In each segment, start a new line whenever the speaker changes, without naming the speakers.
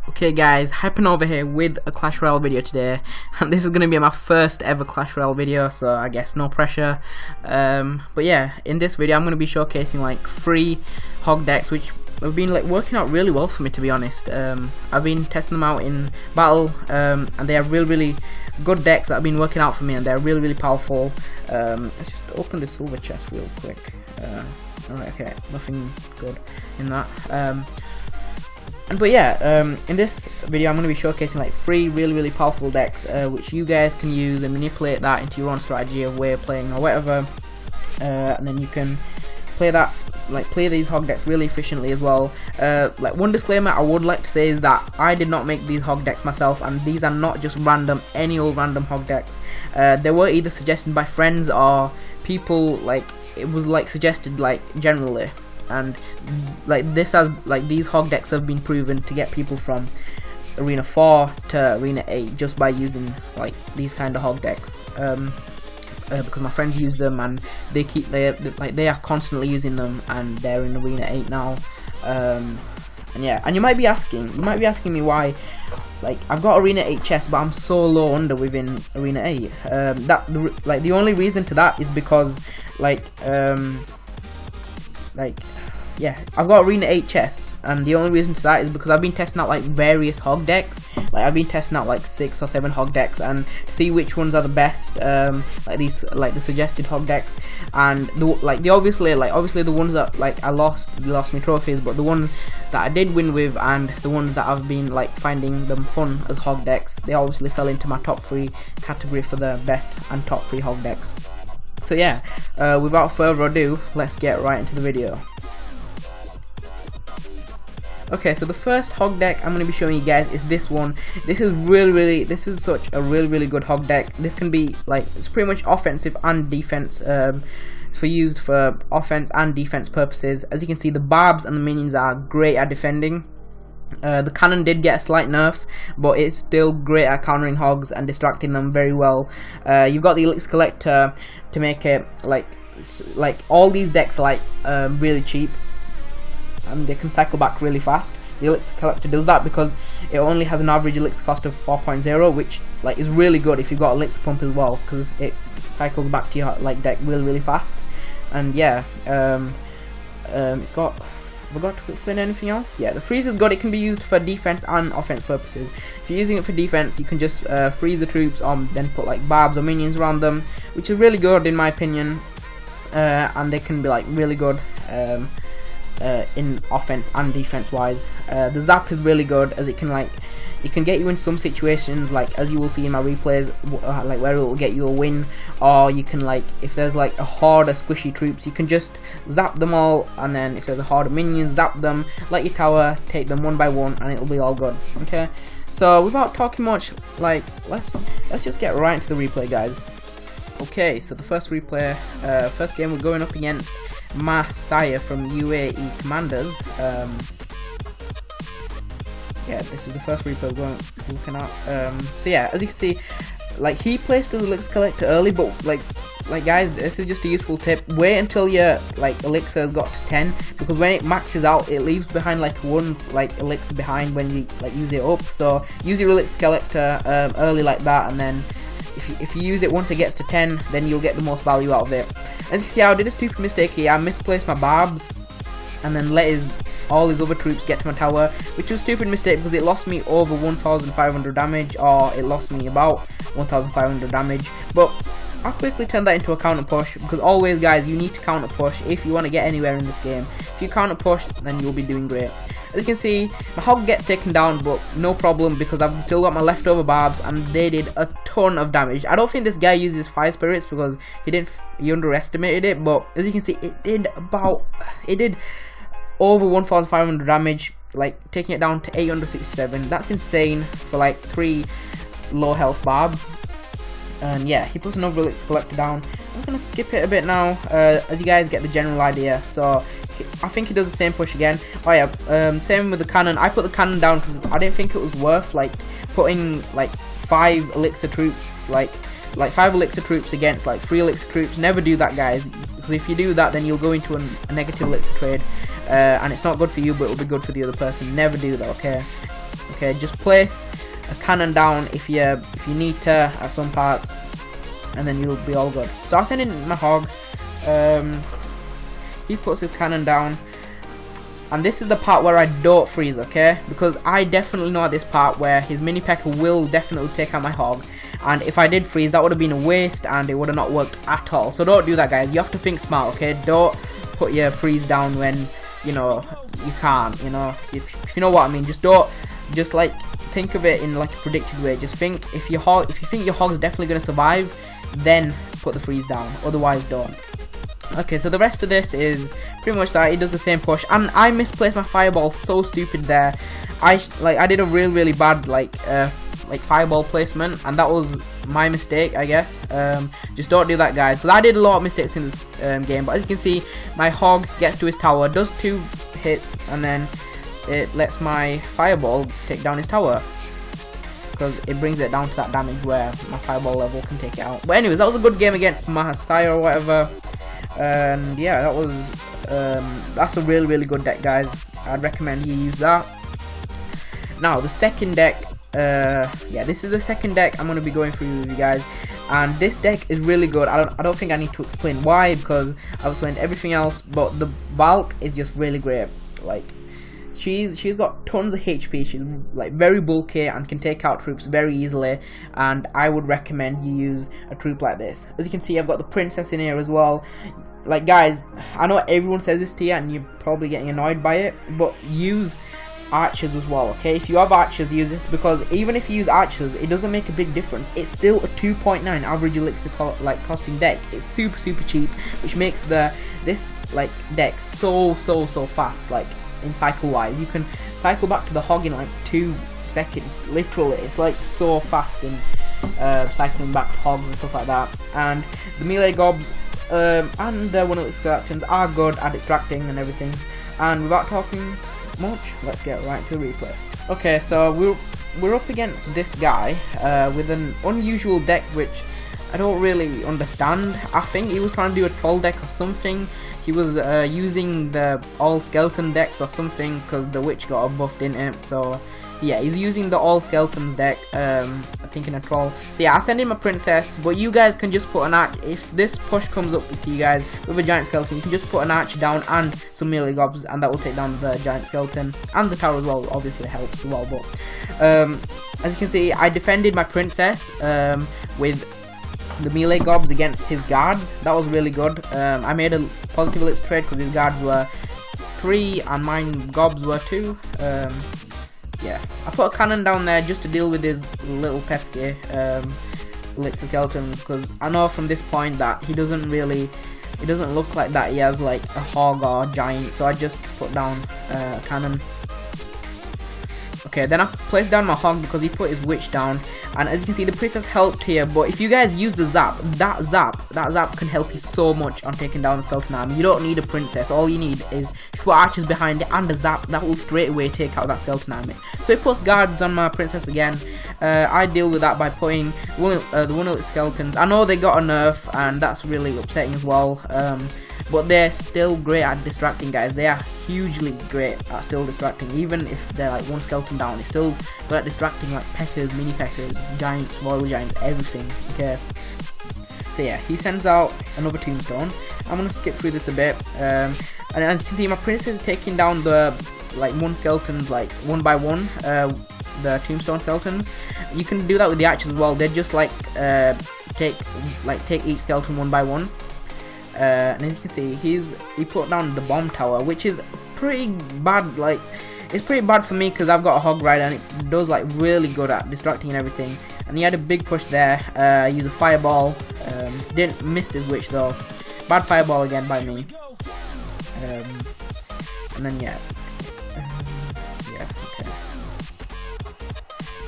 Okay guys, Hyping over here with a Clash Royale video today, and this is going to be my first ever Clash Royale video, so I guess no pressure. But yeah, in this video I'm going to be showcasing like 3 hog decks which have been like working out really well for me, to be honest. I've been testing them out in battle, and they are really good decks that have been working out for me, and they're really powerful. Let's just open the silver chest real quick. Alright, okay, nothing good in that. But yeah, in this video I'm going to be showcasing like 3 really powerful decks which you guys can use and manipulate that into your own strategy of way of playing or whatever, and then you can play that, like play these hog decks really efficiently as well. Like one disclaimer I would like to say is that I did not make these hog decks myself, and these are not just any old random hog decks. They were either suggested by friends or people, like it was like suggested like generally. And like this has these hog decks have been proven to get people from arena 4 to arena 8 just by using like these kind of hog decks, because my friends use them and they are constantly using them, and they're in arena 8 now. And yeah, and you might be asking me why, like I've got arena 8 chests but I'm so low under within arena 8. The only reason to that is because yeah, I've got arena 8 chests, and the only reason to that is because I've been testing out like various hog decks. Like I've been testing out like 6 or 7 hog decks and to see which ones are the best, like the suggested hog decks, and obviously the ones that like I lost me trophies, but the ones that I did win with and the ones that I've been like finding them fun as hog decks, they obviously fell into my top 3 category for the best and top 3 hog decks. So yeah, without further ado, let's get right into the video. Okay, so the first hog deck I'm going to be showing you guys is this one. This is such a really good hog deck. This can be like, it's pretty much offensive and defense, used for offense and defense purposes. As you can see, the barbs and the minions are great at defending. The cannon did get a slight nerf, but it's still great at countering hogs and distracting them very well. You've got the elixir collector to make it like all these decks are like really cheap, and they can cycle back really fast. The elixir collector does that because it only has an average elixir cost of 4.0, which like is really good if you've got elixir pump as well, because it cycles back to your like deck really fast. And yeah, it's got, forgot to explain anything else. Yeah, the freeze is good. It can be used for defense and offense purposes. If you're using it for defense, you can just freeze the troops, then put like barbs or minions around them, which is really good in my opinion. And they can be like really good in offense and defense wise. The zap is really good, as it can get you in some situations, like as you will see in my replays, like where it will get you a win, or you can, like if there's like a horde of squishy troops, you can just zap them all, and then if there's a horde of minions, zap them like your tower, take them one by one, and it'll be all good. Okay, so without talking much, like let's just get right into the replay, guys. Okay, so the first replay, first game we're going up against Messiah from UAE Commanders. Yeah, this is the first replay we're looking at. So yeah, as you can see, like he placed the elixir collector early, but like guys, this is just a useful tip. Wait until your like elixir has got to 10, because when it maxes out, it leaves behind like 1 like elixir behind when you like use it up. So use your elixir collector early like that, and then if you use it once it gets to 10, then you'll get the most value out of it. As you can see, I did a stupid mistake here. I misplaced my barbs and then let all his other troops get to my tower, which was a stupid mistake because it lost me over 1,500 damage, or it lost me about 1,500 damage. But I quickly turned that into a counter push, because always, guys, you need to counter push if you want to get anywhere in this game. If you counter push, then you'll be doing great. As you can see, my hog gets taken down, but no problem, because I've still got my leftover barbs, and they did a ton of damage. I don't think this guy uses fire spirits because he underestimated it, but as you can see, it did over 1,500 damage, like taking it down to 867. That's insane for like 3 low health barbs. And yeah, he puts another elixir collector down. I'm gonna skip it a bit now, as you guys get the general idea. So I think he does the same push again. Oh yeah, same with the cannon. I put the cannon down because I didn't think it was worth like putting like 5 elixir troops, like 5 elixir troops against like 3 elixir troops. Never do that, guys, because if you do that, then you'll go into a negative elixir trade, and it's not good for you, but it'll be good for the other person. Never do that, okay? Okay, just place a cannon down if you need to at some parts, and then you'll be all good. So I'll send in my hog. He puts his cannon down, and this is the part where I don't freeze, okay? Because I definitely know at this part where his mini P.E.K.K.A. will definitely take out my hog, and if I did freeze, that would have been a waste and it would have not worked at all. So don't do that, guys. You have to think smart, okay? Don't put your freeze down when, you know, you can't, you know, if you know what I mean. Just like think of it in like a predicted way. Just think if you think your hog's definitely gonna survive, then put the freeze down, otherwise don't. Okay, so the rest of this is pretty much that. It does the same push, and I misplaced my fireball, so stupid there. I did a really bad like fireball placement, and that was my mistake, I guess. Just don't do that, guys, because I did a lot of mistakes in this game. But as you can see, my hog gets to his tower, does 2 hits, and then it lets my fireball take down his tower, because it brings it down to that damage where my fireball level can take it out. But anyways, that was a good game against Mahasaya or whatever. And yeah, that was that's a really good deck, guys. I'd recommend you use that. Now the second deck, yeah, this is the second deck I'm going to be going through with you guys, and this deck is really good. I don't think I need to explain why, because I've explained everything else, but the Valk is just really great. Like, she's got tons of HP, she's like very bulky and can take out troops very easily, and I would recommend you use a troop like this. As you can see, I've got the princess in here as well. Like, guys, I know everyone says this to you and you're probably getting annoyed by it, but use archers as well, okay? If you have archers, use this, because even if you use archers, it doesn't make a big difference. It's still a 2.9 average elixir costing deck. It's super cheap, which makes this like deck so fast. Like, in cycle wise, you can cycle back to the hog in like 2 seconds, literally. It's like so fast in cycling back to hogs and stuff like that. And the melee gobs and the one of its collections are good at distracting and everything. And without talking much, let's get right to the replay. Okay, so we're up against this guy with an unusual deck which I don't really understand. I think he was trying to do a troll deck or something. He was using the all skeleton decks or something, because the witch got a buff, didn't it? So yeah, he's using the all skeletons deck, I think, in a troll. So yeah, I send in my princess, but you guys can just put an arch. If this push comes up with you guys with a giant skeleton, you can just put an arch down and some melee gobs, and that will take down the giant skeleton, and the tower as well obviously helps as well. But as you can see, I defended my princess with the melee gobs against his guards. That was really good. I made a positive elixir trade because his guards were 3 and mine gobs were 2. Yeah, I put a cannon down there just to deal with his little pesky elixir skeletons, because I know from this point that it doesn't look like that he has like a hog or a giant, so I just put down a cannon. Okay, then I placed down my hog because he put his witch down, and as you can see, the princess helped here. But if you guys use the zap, that zap can help you so much on taking down the skeleton army. You don't need a princess. All you need is to put archers behind it and a zap that will straight away take out that skeleton army. So it puts guards on my princess again. I deal with that by putting the one of the skeletons. I know they got a nerf, and that's really upsetting as well. But they're still great at distracting, guys. They are hugely great at still distracting. Even if they're like 1 skeleton down, it's still good at distracting, like P.E.K.K.A.s, mini P.E.K.K.A.s, giants, royal giants, everything. Okay. So yeah, he sends out another tombstone. I'm gonna skip through this a bit. And as you can see, my princess is taking down the like 1 skeletons, like 1 by 1. The tombstone skeletons. You can do that with the archers as well. They just like take each skeleton 1 by 1. And as you can see, he put down the bomb tower, which is pretty bad. Like, it's pretty bad for me because I've got a hog rider and it does like really good at distracting and everything. And he had a big push there. Used a fireball. Didn't miss his witch though. Bad fireball again by me. And then yeah. Yeah. Okay.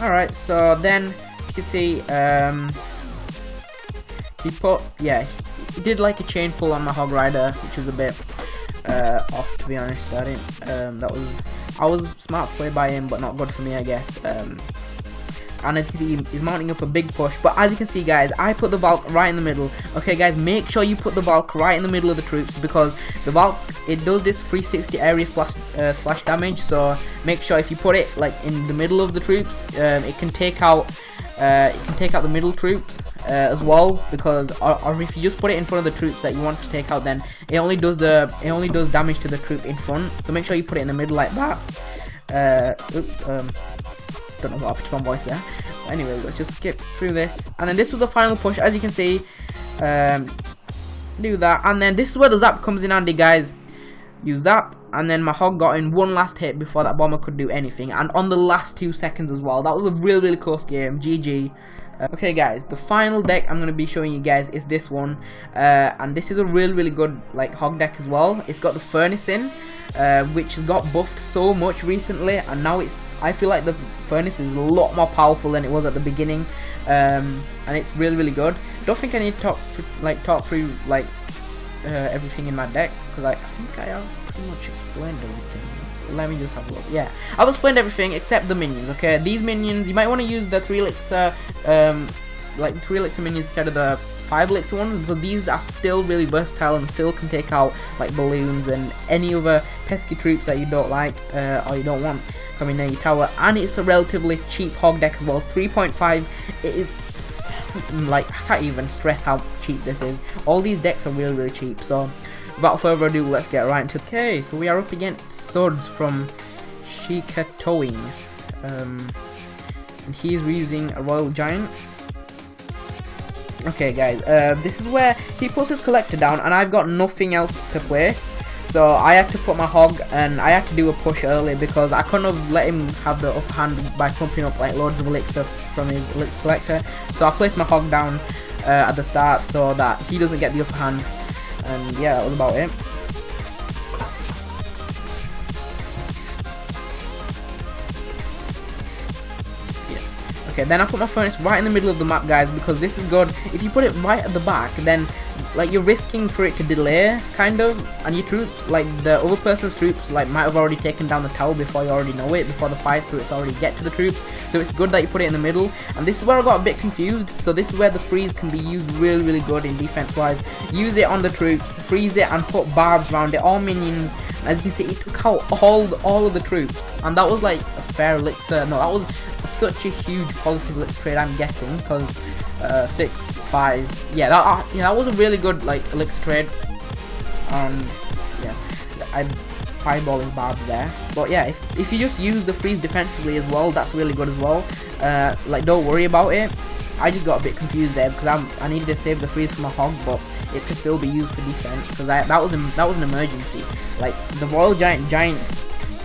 All right. So then, as you can see, he did like a chain pull on my hog rider, which was a bit off, to be honest. I didn't. I was smart play by him, but not good for me, I guess. and as you can see, he's mounting up a big push. But as you can see, guys, I put the Valk right in the middle. Okay, guys, make sure you put the Valk right in the middle of the troops, because the Valk, it does this 360 area splash damage. So make sure if you put it like in the middle of the troops, it can take out the middle troops as well, because or if you just put it in front of the troops that you want to take out, then it only does damage to the troop in front. So make sure you put it in the middle like that. Don't know what happened to my voice there. But anyway, let's just skip through this, and then this was the final push. As you can see, do that, and then this is where the zap comes in handy, guys. You zap, and then my hog got in one last hit before that bomber could do anything, and on the last 2 seconds as well. That was a really close game. GG. Okay, guys, the final deck I'm going to be showing you guys is this one, and this is a really good like hog deck as well. It's got the furnace in, which has got buffed so much recently, and now I feel like the furnace is a lot more powerful than it was at the beginning, and it's really good. Don't think I need to talk through everything in my deck, because I think I have pretty much explained everything. Let me just have a look. Yeah, I've explained everything except the minions. Okay, these minions, you might want to use the 3 elixir, like 3 elixir minions instead of the 5 elixir ones, because these are still really versatile and still can take out like balloons and any other pesky troops that you don't like or you don't want coming near your tower. And it's a relatively cheap hog deck as well. 3.5. It is like, I can't even stress how cheap this is. All these decks are really cheap. So without further ado, let's get right into it. Okay, so we are up against Swords from Sheikah Towing, and he's using a Royal Giant. Okay, guys, this is where he puts his collector down, and I've got nothing else to play. So I had to put my hog, and I had to do a push early, because I couldn't have let him have the upper hand by pumping up like loads of elixir from his elixir collector. So I placed my hog down at the start so that he doesn't get the upper hand. And yeah, that was about it. Yeah. Okay, then I put my furnace right in the middle of the map, guys, because this is good. If you put it right at the back, then like you're risking for it to delay, kind of, and your troops, like the other person's troops, like might have already taken down the tower before you already know it, before the fire spirits already get to the troops. So it's good that you put it in the middle, and this is where I got a bit confused. So this is where the freeze can be used really good in defense wise. Use it on the troops, freeze it, and put barbs around it, all minions. As you can see, it took out all of the troops, and that was like a fair elixir. No, that was such a huge positive elixir trade, I'm guessing, because 6, 5, yeah, that was a really good like elixir trade. Yeah, I fireball his barbs there. But yeah, if you just use the freeze defensively as well, that's really good as well. Like, don't worry about it. I just got a bit confused there because I needed to save the freeze for my hog, but it could still be used for defense, because that was an emergency. Like the Royal Giant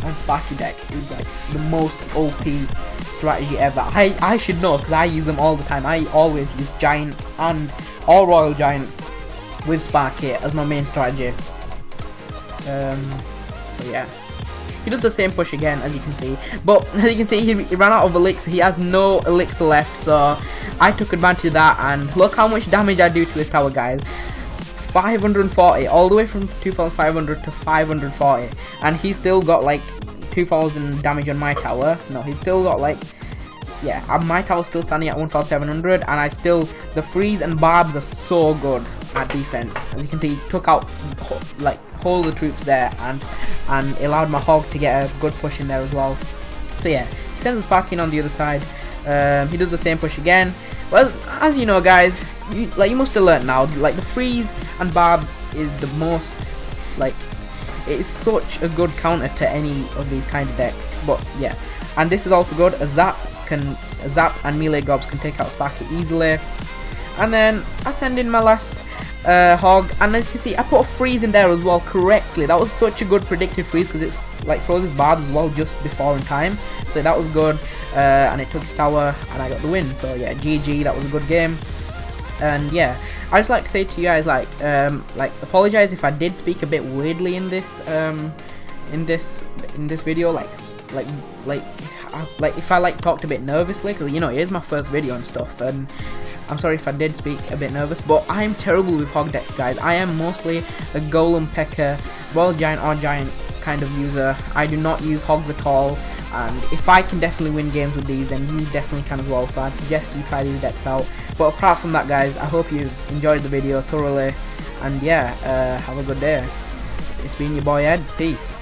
on Sparky deck is like the most OP strategy ever. I should know, because I use them all the time. I always use Giant and all Royal Giant with Sparky as my main strategy. So yeah, he does the same push again, as you can see, but as you can see, he ran out of elixir. He has no elixir left, so I took advantage of that, and look how much damage I do to his tower, guys. 540, all the way from 2500 to 540, and he still got like 2000 damage on my tower. No, he's still got like, yeah, my tower's still standing at 1700, and the freeze and barbs are so good at defense. As you can see, he took out like all the troops there, and allowed my hog to get a good push in there as well. So yeah, he sends us back in on the other side. He does the same push again. Well, as you know, guys, you must have learned now, like the freeze and barbs is the most, like, it is such a good counter to any of these kind of decks. But yeah, and this is also good. A zap and melee gobs can take out Sparky easily. And then I send in my last hog, and as you can see, I put a freeze in there as well correctly. That was such a good predictive freeze, because it like throws his barbs as well just before in time. So that was good, and it took his tower, and I got the win. So yeah, GG. That was a good game. And yeah, I just like to say to you guys, like apologize if I did speak a bit weirdly in this video, like if I talked a bit nervously, because you know it is my first video and stuff, and I'm sorry if I did speak a bit nervous, but I'm terrible with hog decks, guys. I am mostly a golem, P.E.K.K.A, Royal Giant or Giant kind of user. I do not use hogs at all. and if I can definitely win games with these, then you definitely can as well. So I'd suggest you try these decks out. But apart from that, guys, I hope you enjoyed the video thoroughly, and yeah, have a good day. It's been your boy Ed. Peace.